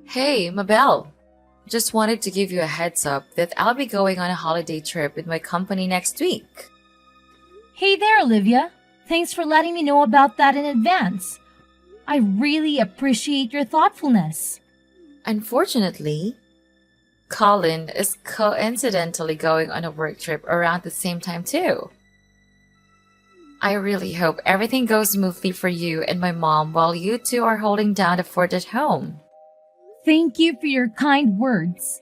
Hey, Mabel. Just wanted to give you a heads up that I'll be going on a holiday trip with my company next week. Hey there, Olivia. Thanks for letting me know about that in advance. I really appreciate your thoughtfulness. Unfortunately, Colin is coincidentally going on a work trip around the same time too. I really hope everything goes smoothly for you and my mom while you two are holding down the fort at home. Thank you for your kind words.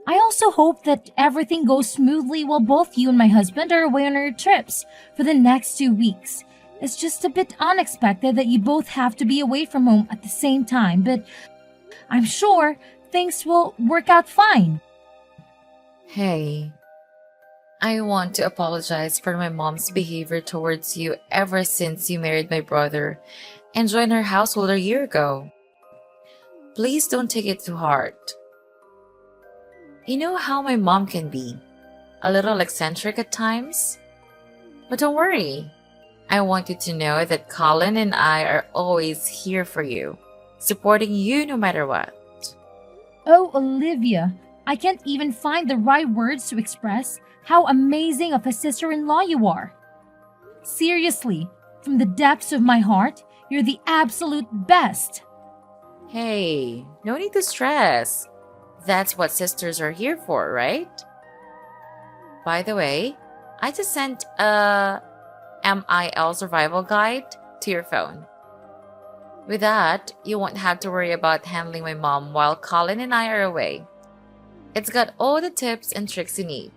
I also hope that everything goes smoothly while both you and my husband are away on our trips for the next 2 weeks. It's just a bit unexpected that you both have to be away from home at the same time, but I'm sure things will work out fine. Hey, I want to apologize for my mom's behavior towards you ever since you married my brother and joined our household a year ago. Please don't take it too hard. You know how my mom can be, a little eccentric at times? But don't worry. I want you to know that Colin and I are always here for you, supporting you no matter what. Oh, Olivia, I can't even find the right words to express how amazing of a sister in law you are. Seriously, from the depths of my heart, you're the absolute best. Hey, no need to stress. That's what sisters are here for, right? By the way, I just sent a MIL survival guide to your phone. With that, you won't have to worry about handling my mom while Colin and I are away. It's got all the tips and tricks you need.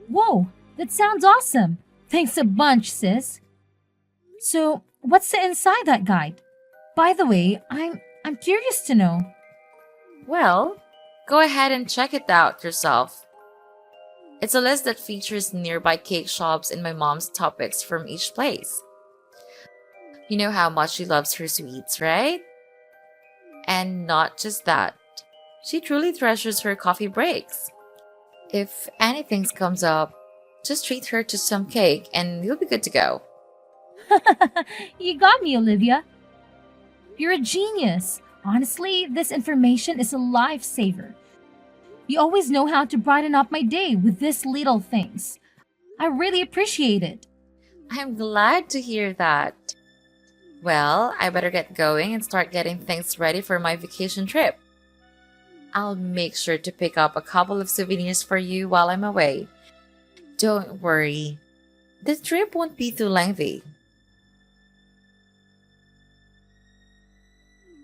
Whoa, that sounds awesome. Thanks a bunch, sis. So, what's the inside that guide? By the way, I'm curious to know. Well, go ahead and check it out yourself. It's a list that features nearby cake shops and my mom's topics from each place. You know how much she loves her sweets, right? And not just that, she truly treasures her coffee breaks. If anything comes up, just treat her to some cake and you'll be good to go. You got me, Olivia. You're a genius. Honestly, this information is a lifesaver. You always know how to brighten up my day with these little things. I really appreciate it. I'm glad to hear that. Well, I better get going and start getting things ready for my vacation trip. I'll make sure to pick up a couple of souvenirs for you while I'm away. Don't worry, the trip won't be too lengthy.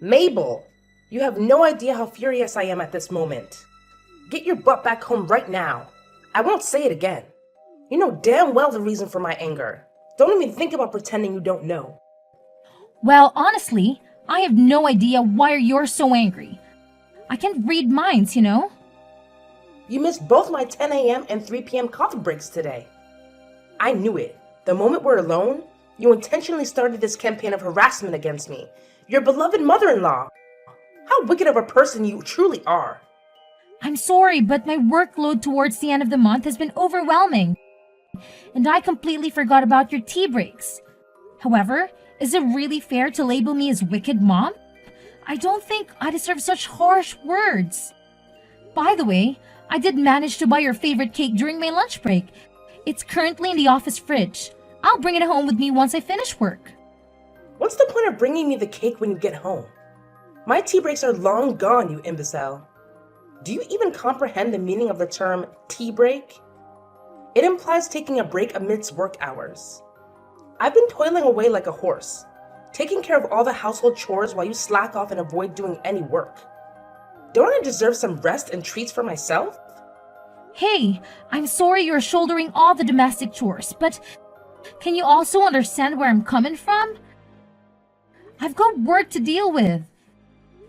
Mabel, you have no idea how furious I am at this moment. Get your butt back home right now. I won't say it again. You know damn well the reason for my anger. Don't even think about pretending you don't know. Well, honestly, I have no idea why you're so angry. I can't read minds, you know? You missed both my 10 a.m. and 3 p.m. coffee breaks today. I knew it. The moment we're alone, you intentionally started this campaign of harassment against me, your beloved mother-in-law. How wicked of a person you truly are. I'm sorry, but my workload towards the end of the month has been overwhelming. And I completely forgot about your tea breaks. However, is it really fair to label me as wicked mom? I don't think I deserve such harsh words. By the way, I did manage to buy your favorite cake during my lunch break. It's currently in the office fridge. I'll bring it home with me once I finish work. What's the point of bringing me the cake when you get home? My tea breaks are long gone, you imbecile. Do you even comprehend the meaning of the term tea break? It implies taking a break amidst work hours. I've been toiling away like a horse, taking care of all the household chores while you slack off and avoid doing any work. Don't I deserve some rest and treats for myself? Hey, I'm sorry you're shouldering all the domestic chores, but can you also understand where I'm coming from? I've got work to deal with.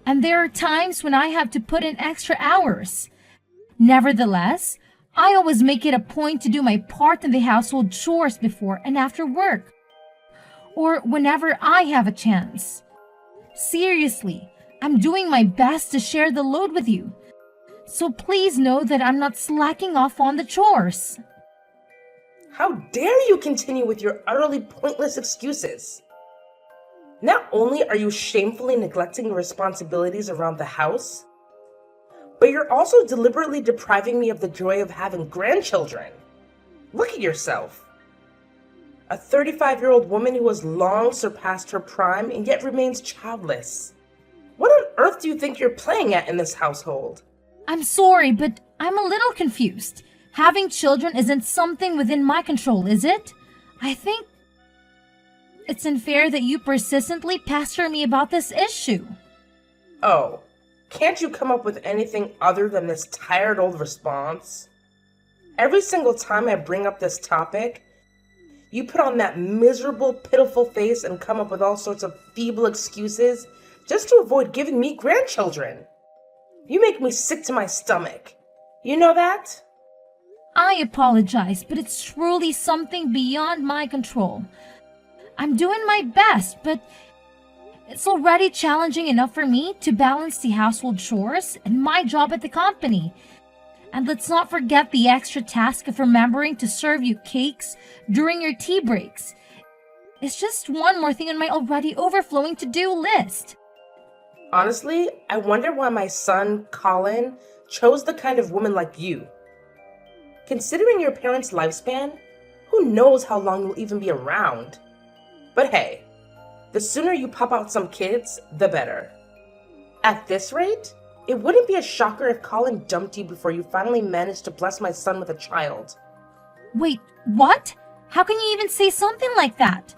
And there are times when I have to put in extra hours. Nevertheless, I always make it a point to do my part in the household chores before and after work, or whenever I have a chance. Seriously, I'm doing my best to share the load with you. So please know that I'm not slacking off on the chores. How dare you continue with your utterly pointless excuses? Not only are you shamefully neglecting your responsibilities around the house, but you're also deliberately depriving me of the joy of having grandchildren. Look at yourself. A 35-year-old woman who has long surpassed her prime and yet remains childless. What on earth do you think you're playing at in this household? I'm sorry, but I'm a little confused. Having children isn't something within my control, is it? I think it's unfair that you persistently pester me about this issue. Oh, can't you come up with anything other than this tired old response? Every single time I bring up this topic, you put on that miserable, pitiful face and come up with all sorts of feeble excuses just to avoid giving me grandchildren. You make me sick to my stomach. You know that? I apologize, but it's truly something beyond my control. I'm doing my best, but it's already challenging enough for me to balance the household chores and my job at the company. And let's not forget the extra task of remembering to serve you cakes during your tea breaks. It's just one more thing on my already overflowing to-do list. Honestly, I wonder why my son, Colin, chose the kind of woman like you. Considering your parents' lifespan, who knows how long you'll even be around? But hey, the sooner you pop out some kids, the better. At this rate, it wouldn't be a shocker if Colin dumped you before you finally managed to bless my son with a child. Wait, what? How can you even say something like that?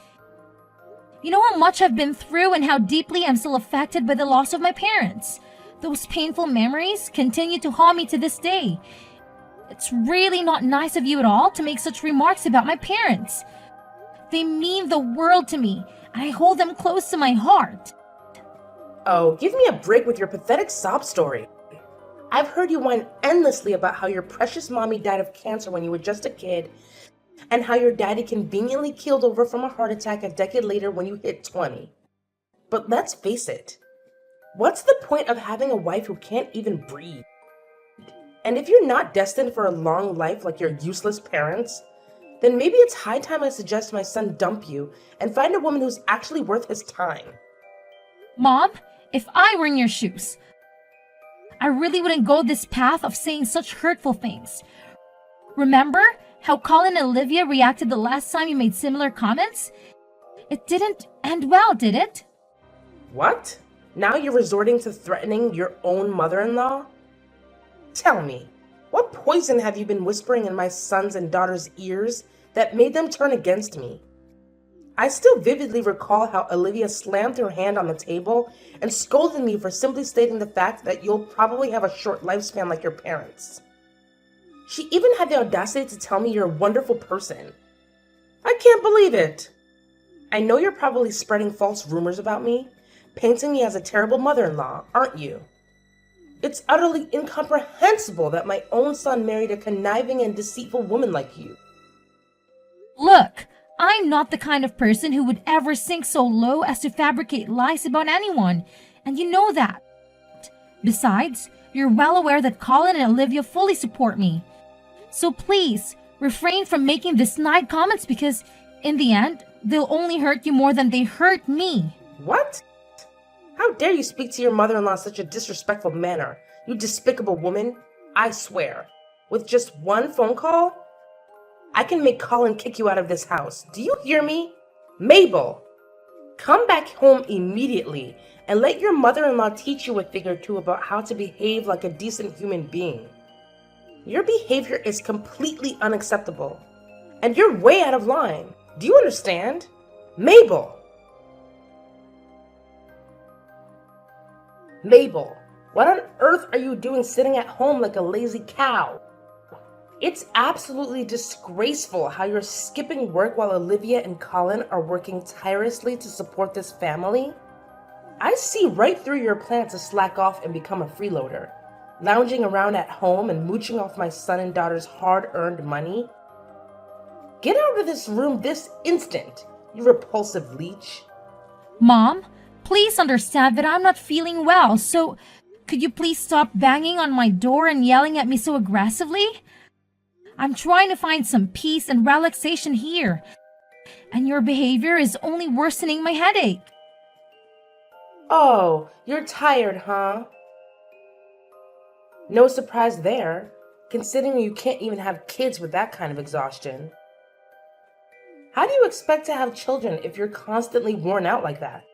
You know how much I've been through and how deeply I'm still affected by the loss of my parents. Those painful memories continue to haunt me to this day. It's really not nice of you at all to make such remarks about my parents. They mean the world to me, and I hold them close to my heart. Oh, give me a break with your pathetic sob story. I've heard you whine endlessly about how your precious mommy died of cancer when you were just a kid, and how your daddy conveniently keeled over from a heart attack a decade later when you hit 20. But let's face it, what's the point of having a wife who can't even breathe? And if you're not destined for a long life like your useless parents, then maybe it's high time I suggest my son dump you and find a woman who's actually worth his time. Mom, if I were in your shoes, I really wouldn't go this path of saying such hurtful things. Remember how Colin and Olivia reacted the last time you made similar comments? It didn't end well, did it? What? Now you're resorting to threatening your own mother-in-law? Tell me, what poison have you been whispering in my sons and daughters' ears that made them turn against me? I still vividly recall how Olivia slammed her hand on the table and scolded me for simply stating the fact that you'll probably have a short lifespan like your parents. She even had the audacity to tell me you're a wonderful person. I can't believe it. I know you're probably spreading false rumors about me, painting me as a terrible mother-in-law, aren't you? It's utterly incomprehensible that my own son married a conniving and deceitful woman like you. Look, I'm not the kind of person who would ever sink so low as to fabricate lies about anyone, and you know that. Besides, you're well aware that Colin and Olivia fully support me. So please, refrain from making these snide comments because, in the end, they'll only hurt you more than they hurt me. What? How dare you speak to your mother-in-law in such a disrespectful manner, you despicable woman? I swear, with just one phone call, I can make Colin kick you out of this house. Do you hear me? Mabel, come back home immediately and let your mother-in-law teach you a thing or two about how to behave like a decent human being. Your behavior is completely unacceptable, and you're way out of line. Do you understand? Mabel! Mabel, what on earth are you doing sitting at home like a lazy cow? It's absolutely disgraceful how you're skipping work while Olivia and Colin are working tirelessly to support this family. I see right through your plan to slack off and become a freeloader, lounging around at home and mooching off my son and daughter's hard-earned money. Get out of this room this instant, you repulsive leech. Mom, please understand that I'm not feeling well, so could you please stop banging on my door and yelling at me so aggressively? I'm trying to find some peace and relaxation here, and your behavior is only worsening my headache. Oh, you're tired, huh? No surprise there, considering you can't even have kids with that kind of exhaustion. How do you expect to have children if you're constantly worn out like that?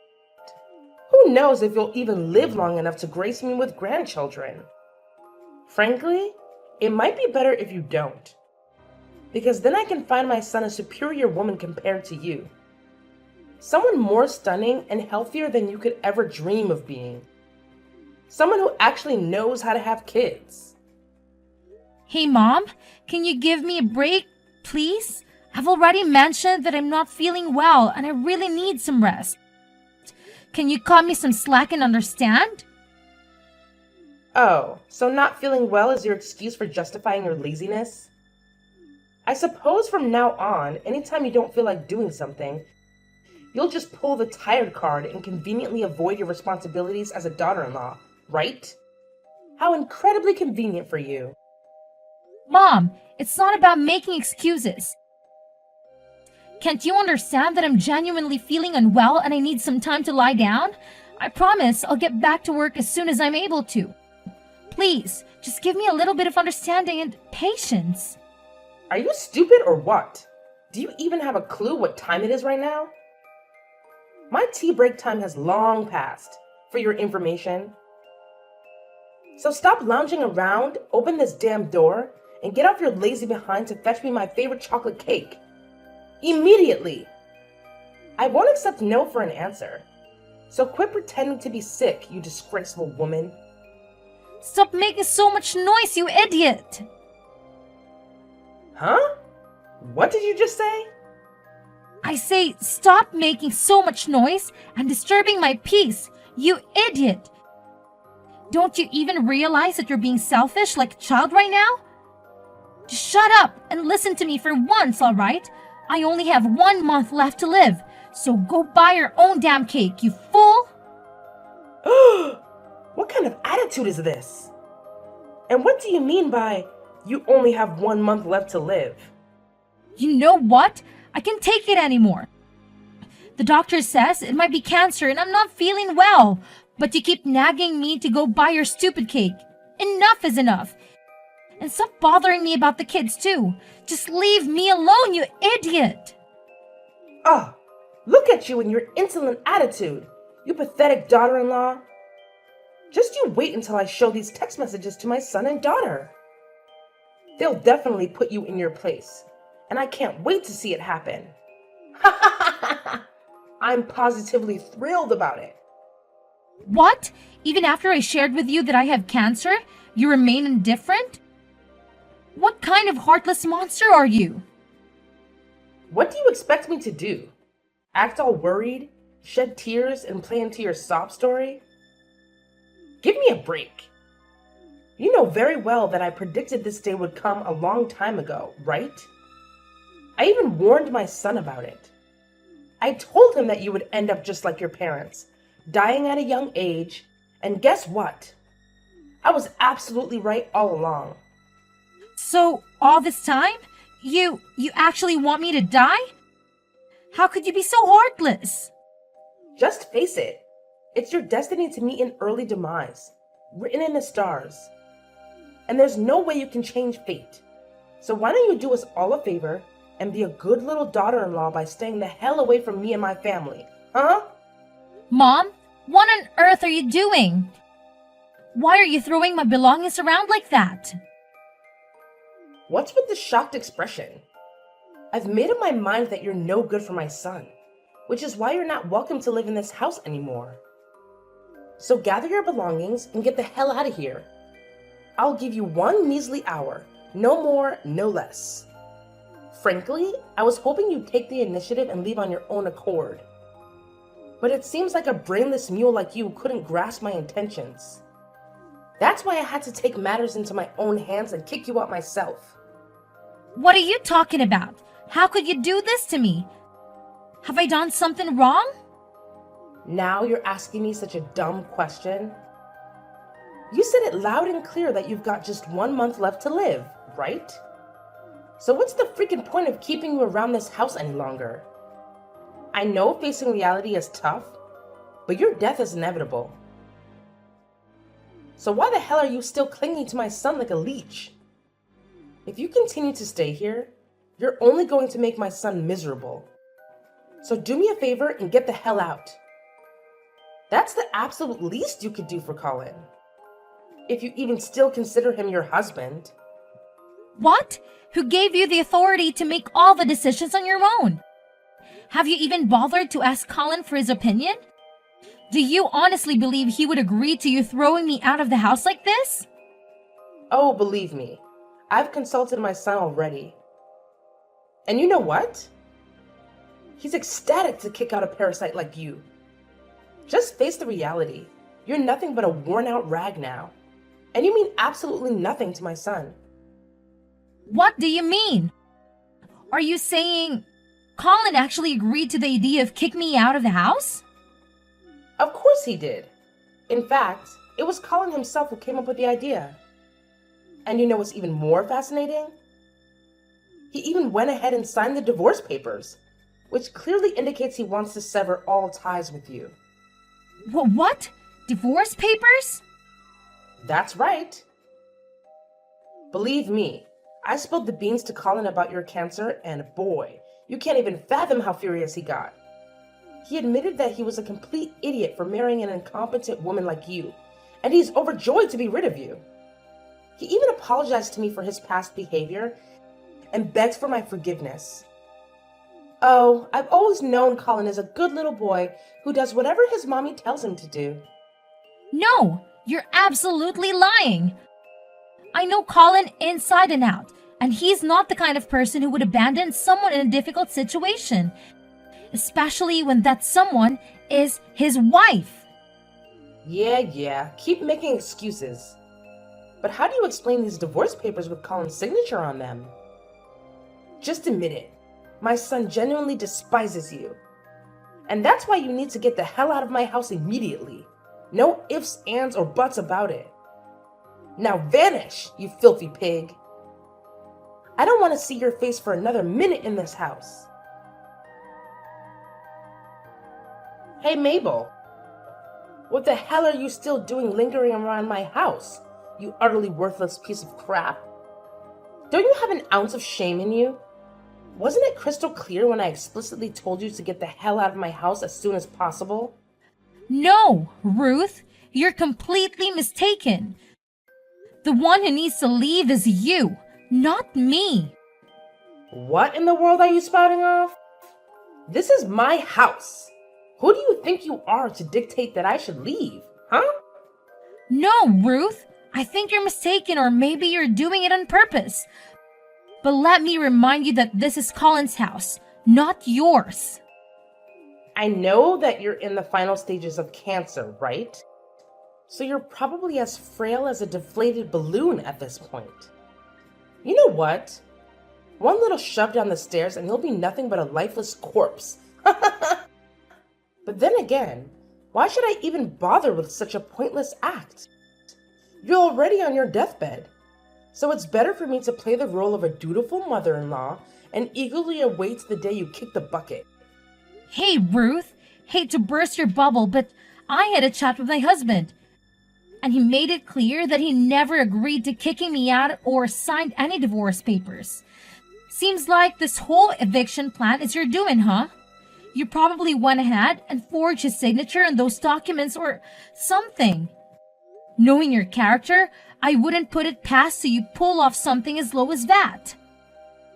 Who knows if you'll even live long enough to grace me with grandchildren? Frankly, it might be better if you don't, because then I can find my son a superior woman compared to you. Someone more stunning and healthier than you could ever dream of being. Someone who actually knows how to have kids. Hey, Mom, can you give me a break, please? I've already mentioned that I'm not feeling well and I really need some rest. Can you cut me some slack and understand? Oh, so not feeling well is your excuse for justifying your laziness? I suppose from now on, anytime you don't feel like doing something, you'll just pull the tired card and conveniently avoid your responsibilities as a daughter-in-law, right? How incredibly convenient for you. Mom, it's not about making excuses. Can't you understand that I'm genuinely feeling unwell and I need some time to lie down? I promise I'll get back to work as soon as I'm able to. Please, just give me a little bit of understanding and patience. Are you stupid or what? Do you even have a clue what time it is right now? My tea break time has long passed, for your information. So stop lounging around, open this damn door, and get off your lazy behind to fetch me my favorite chocolate cake. Immediately! I won't accept no for an answer. So quit pretending to be sick, you disgraceful woman. Stop making so much noise, you idiot! Huh? What did you just say? I say, stop making so much noise and disturbing my peace, you idiot! Don't you even realize that you're being selfish like a child right now? Just shut up and listen to me for once, alright? I only have 1 month left to live, so go buy your own damn cake, you fool! What kind of attitude is this? And what do you mean by, you only have 1 month left to live? You know what? I can't take it anymore. The doctor says it might be cancer and I'm not feeling well, but you keep nagging me to go buy your stupid cake. Enough is enough. And stop bothering me about the kids too. Just leave me alone, you idiot! Oh, look at you and your insolent attitude, you pathetic daughter-in-law. Just you wait until I show these text messages to my son and daughter. They'll definitely put you in your place, and I can't wait to see it happen. I'm positively thrilled about it. What? Even after I shared with you that I have cancer, you remain indifferent? What kind of heartless monster are you? What do you expect me to do? Act all worried, shed tears, and play into your sob story? Give me a break. You know very well that I predicted this day would come a long time ago, right? I even warned my son about it. I told him that you would end up just like your parents, dying at a young age, and guess what? I was absolutely right all along. So, all this time, you actually want me to die? How could you be so heartless? Just face it. It's your destiny to meet an early demise, written in the stars. And there's no way you can change fate. So why don't you do us all a favor and be a good little daughter-in-law by staying the hell away from me and my family, huh? Mom, what on earth are you doing? Why are you throwing my belongings around like that? What's with the shocked expression? I've made up my mind that you're no good for my son, which is why you're not welcome to live in this house anymore. So gather your belongings and get the hell out of here. I'll give you 1 measly hour, no more, no less. Frankly, I was hoping you'd take the initiative and leave on your own accord. But it seems like a brainless mule like you couldn't grasp my intentions. That's why I had to take matters into my own hands and kick you out myself. What are you talking about? How could you do this to me? Have I done something wrong? Now you're asking me such a dumb question? You said it loud and clear that you've got just 1 month left to live, right? So what's the freaking point of keeping you around this house any longer? I know facing reality is tough, but your death is inevitable. So why the hell are you still clinging to my son like a leech? If you continue to stay here, you're only going to make my son miserable. So do me a favor and get the hell out. That's the absolute least you could do for Colin. If you even still consider him your husband. What? Who gave you the authority to make all the decisions on your own? Have you even bothered to ask Colin for his opinion? Do you honestly believe he would agree to you throwing me out of the house like this? Oh, believe me, I've consulted my son already. And you know what? He's ecstatic to kick out a parasite like you. Just face the reality. You're nothing but a worn-out rag now. And you mean absolutely nothing to my son. What do you mean? Are you saying Colin actually agreed to the idea of kicking me out of the house? Of course he did. In fact, it was Colin himself who came up with the idea. And you know what's even more fascinating? He even went ahead and signed the divorce papers, which clearly indicates he wants to sever all ties with you. What? Divorce papers? That's right. Believe me, I spilled the beans to Colin about your cancer, and boy, you can't even fathom how furious he got. He admitted that he was a complete idiot for marrying an incompetent woman like you, and he's overjoyed to be rid of you. He even apologized to me for his past behavior and begged for my forgiveness. Oh, I've always known Colin is a good little boy who does whatever his mommy tells him to do. No, you're absolutely lying. I know Colin inside and out, and he's not the kind of person who would abandon someone in a difficult situation, especially when that someone is his wife. Yeah, keep making excuses. But how do you explain these divorce papers with Colin's signature on them? Just admit it. My son genuinely despises you. And that's why you need to get the hell out of my house immediately. No ifs, ands, or buts about it. Now vanish, you filthy pig. I don't want to see your face for another minute in this house. Hey Mabel, what the hell are you still doing lingering around my house, you utterly worthless piece of crap? Don't you have an ounce of shame in you? Wasn't it crystal clear when I explicitly told you to get the hell out of my house as soon as possible? No, Ruth, you're completely mistaken. The one who needs to leave is you, not me. What in the world are you spouting off? This is my house. Who do you think you are to dictate that I should leave, huh? No, Ruth, I think you're mistaken, or maybe you're doing it on purpose. But let me remind you that this is Colin's house, not yours. I know that you're in the final stages of cancer, right? So you're probably as frail as a deflated balloon at this point. You know what? One little shove down the stairs and you'll be nothing but a lifeless corpse. But then again, why should I even bother with such a pointless act? You're already on your deathbed. So it's better for me to play the role of a dutiful mother-in-law and eagerly await the day you kick the bucket. Hey, Ruth, hate to burst your bubble, but I had a chat with my husband. And he made it clear that he never agreed to kicking me out or signed any divorce papers. Seems like this whole eviction plan is your doing, huh? You probably went ahead and forged his signature on those documents or something. Knowing your character, I wouldn't put it past you pull off something as low as that.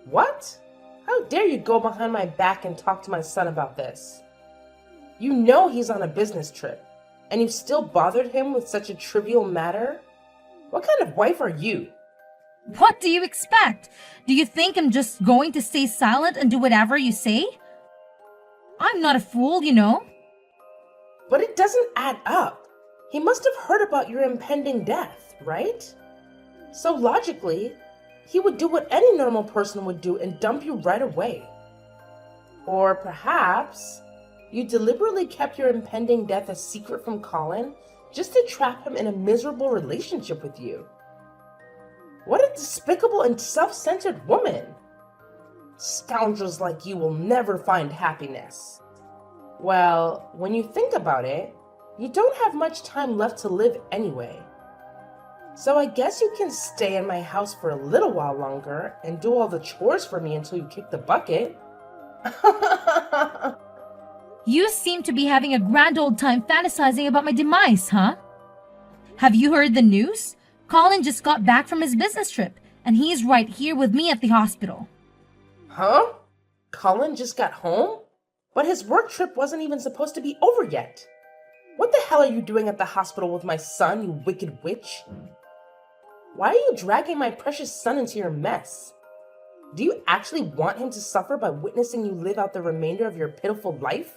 What? How dare you go behind my back and talk to my son about this? You know he's on a business trip, and you still bothered him with such a trivial matter? What kind of wife are you? What do you expect? Do you think I'm just going to stay silent and do whatever you say? I'm not a fool, you know. But it doesn't add up. He must have heard about your impending death, right? So logically, he would do what any normal person would do and dump you right away. Or perhaps you deliberately kept your impending death a secret from Colin just to trap him in a miserable relationship with you. What a despicable and self-centered woman! Scoundrels like you will never find happiness. Well, when you think about it, You don't have much time left to live anyway. So I guess you can stay in my house for a little while longer and do all the chores for me until you kick the bucket. You seem to be having a grand old time fantasizing about my demise, huh? Have you heard the news? Colin just got back from his business trip, and he's right here with me at the hospital. Huh? Colin just got home? But his work trip wasn't even supposed to be over yet. What the hell are you doing at the hospital with my son, you wicked witch? Why are you dragging my precious son into your mess? Do you actually want him to suffer by witnessing you live out the remainder of your pitiful life?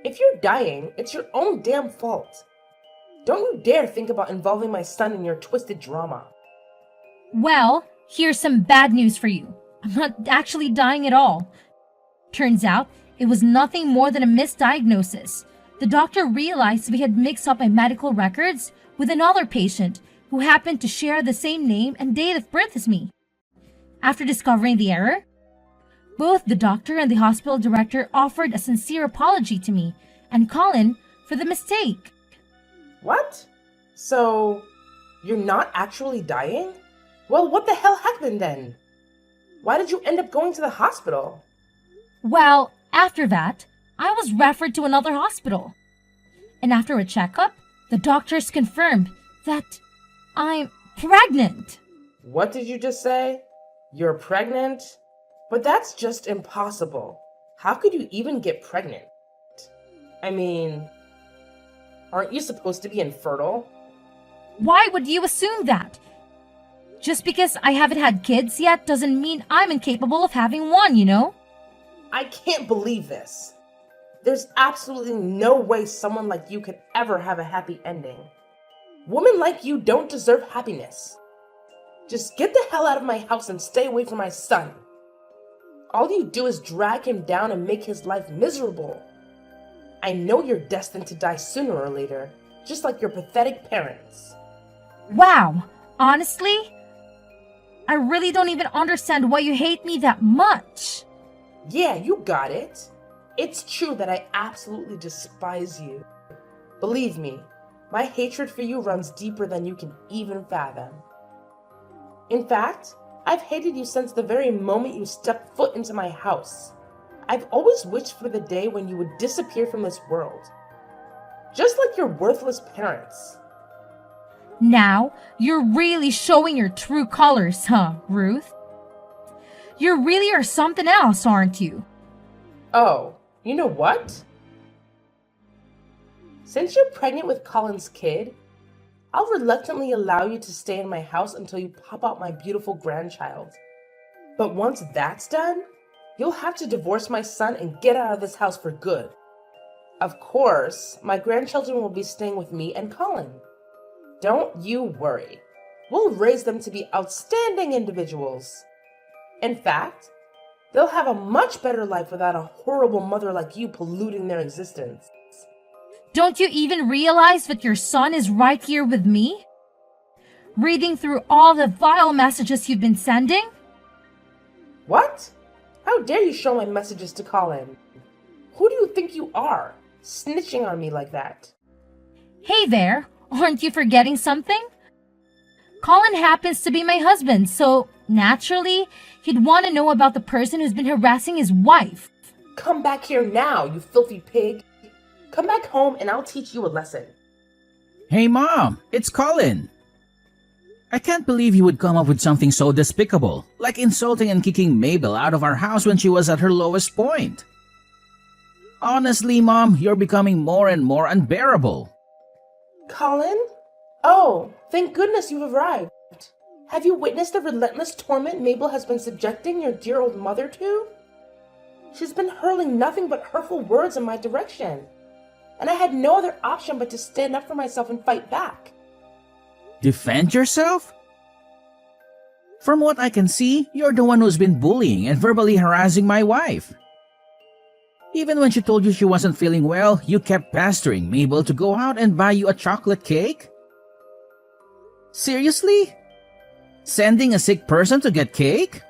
If you're dying, it's your own damn fault. Don't you dare think about involving my son in your twisted drama. Well, here's some bad news for you. I'm not actually dying at all. Turns out, it was nothing more than a misdiagnosis. The doctor realized we had mixed up my medical records with another patient who happened to share the same name and date of birth as me. After discovering the error, both the doctor and the hospital director offered a sincere apology to me and Colin for the mistake. What? So, you're not actually dying? Well, what the hell happened then? Why did you end up going to the hospital? Well, after that, I was referred to another hospital. And after a checkup, the doctors confirmed that I'm pregnant. What did you just say? You're pregnant? But that's just impossible. How could you even get pregnant? I mean, aren't you supposed to be infertile? Why would you assume that? Just because I haven't had kids yet doesn't mean I'm incapable of having one, you know? I can't believe this. There's absolutely no way someone like you could ever have a happy ending. Women like you don't deserve happiness. Just get the hell out of my house and stay away from my son. All you do is drag him down and make his life miserable. I know you're destined to die sooner or later, just like your pathetic parents. Wow, honestly, I really don't even understand why you hate me that much. Yeah, you got it. It's true that I absolutely despise you. Believe me, my hatred for you runs deeper than you can even fathom. In fact, I've hated you since the very moment you stepped foot into my house. I've always wished for the day when you would disappear from this world. Just like your worthless parents. Now, you're really showing your true colors, huh, Ruth? You really are something else, aren't you? Oh, you know what? Since you're pregnant with Colin's kid, I'll reluctantly allow you to stay in my house until you pop out my beautiful grandchild. But once that's done, you'll have to divorce my son and get out of this house for good. Of course, my grandchildren will be staying with me and Colin. Don't you worry. We'll raise them to be outstanding individuals. In fact, they'll have a much better life without a horrible mother like you polluting their existence. Don't you even realize that your son is right here with me? Reading through all the vile messages you've been sending? What? How dare you show my messages to Colin? Who do you think you are, snitching on me like that? Hey there, aren't you forgetting something? Colin happens to be my husband, so naturally, he'd want to know about the person who's been harassing his wife. Come back here now, you filthy pig. Come back home and I'll teach you a lesson. Hey Mom, it's Colin. I can't believe you would come up with something so despicable, like insulting and kicking Mabel out of our house when she was at her lowest point. Honestly, Mom, you're becoming more and more unbearable. Colin? Oh, thank goodness you've arrived. Have you witnessed the relentless torment Mabel has been subjecting your dear old mother to? She's been hurling nothing but hurtful words in my direction, and I had no other option but to stand up for myself and fight back. Defend yourself? From what I can see, you're the one who's been bullying and verbally harassing my wife. Even when she told you she wasn't feeling well, you kept pestering Mabel to go out and buy you a chocolate cake? Seriously? Sending a sick person to get cake?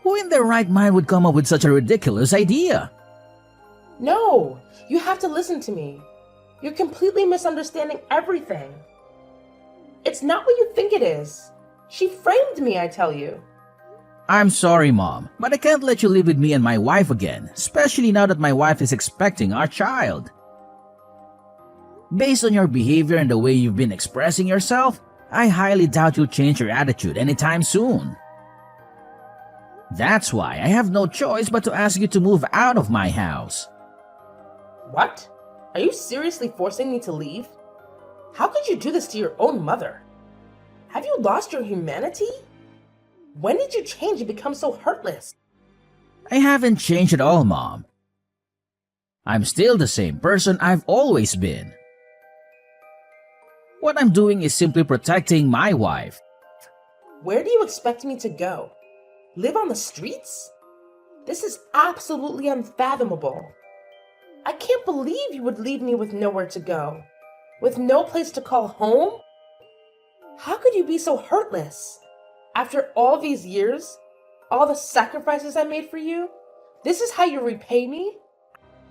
Who in their right mind would come up with such a ridiculous idea? No, you have to listen to me. You're completely misunderstanding everything. It's not what you think it is. She framed me, I tell you. I'm sorry, Mom, but I can't let you live with me and my wife again, especially now that my wife is expecting our child. Based on your behavior and the way you've been expressing yourself, I highly doubt you'll change your attitude anytime soon. That's why I have no choice but to ask you to move out of my house. What? Are you seriously forcing me to leave? How could you do this to your own mother? Have you lost your humanity? When did you change and become so heartless? I haven't changed at all, Mom. I'm still the same person I've always been. What I'm doing is simply protecting my wife. Where do you expect me to go? Live on the streets? This is absolutely unfathomable. I can't believe you would leave me with nowhere to go, with no place to call home. How could you be so heartless? After all these years, all the sacrifices I made for you, this is how you repay me?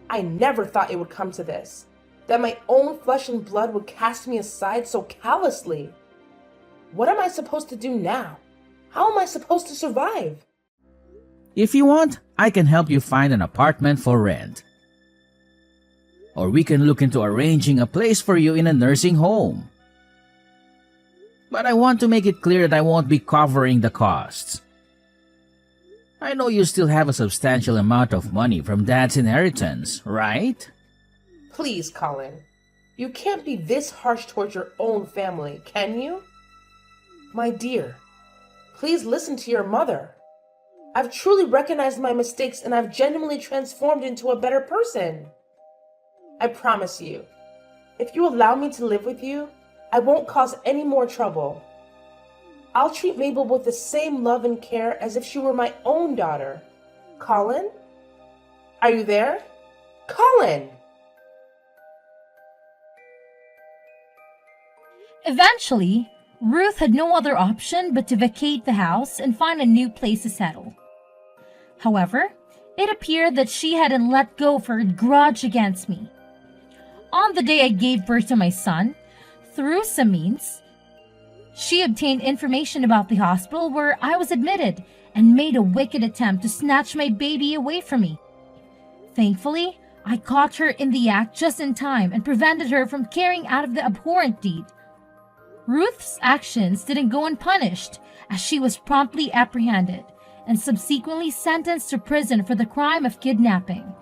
I never thought it would come to this, that my own flesh and blood would cast me aside so callously. What am I supposed to do now? How am I supposed to survive? If you want, I can help you find an apartment for rent. Or we can look into arranging a place for you in a nursing home. But I want to make it clear that I won't be covering the costs. I know you still have a substantial amount of money from Dad's inheritance, right? Please, Colin. You can't be this harsh towards your own family, can you? My dear, please listen to your mother. I've truly recognized my mistakes and I've genuinely transformed into a better person. I promise you, if you allow me to live with you, I won't cause any more trouble. I'll treat Mabel with the same love and care as if she were my own daughter. Colin? Are you there? Colin! Eventually, Ruth had no other option but to vacate the house and find a new place to settle. However, it appeared that she hadn't let go of her grudge against me. On the day I gave birth to my son, through some means, she obtained information about the hospital where I was admitted and made a wicked attempt to snatch my baby away from me. Thankfully, I caught her in the act just in time and prevented her from carrying out of the abhorrent deed. Ruth's actions didn't go unpunished, as she was promptly apprehended and subsequently sentenced to prison for the crime of kidnapping.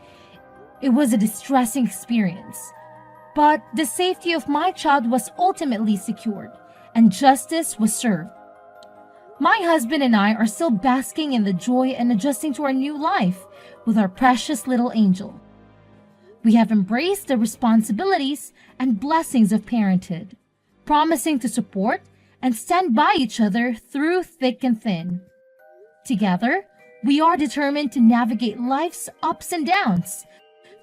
It was a distressing experience, but the safety of my child was ultimately secured, and justice was served. My husband and I are still basking in the joy and adjusting to our new life with our precious little angel. We have embraced the responsibilities and blessings of parenthood, promising to support and stand by each other through thick and thin. Together, we are determined to navigate life's ups and downs,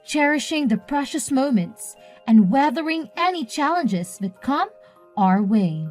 cherishing the precious moments and weathering any challenges that come our way.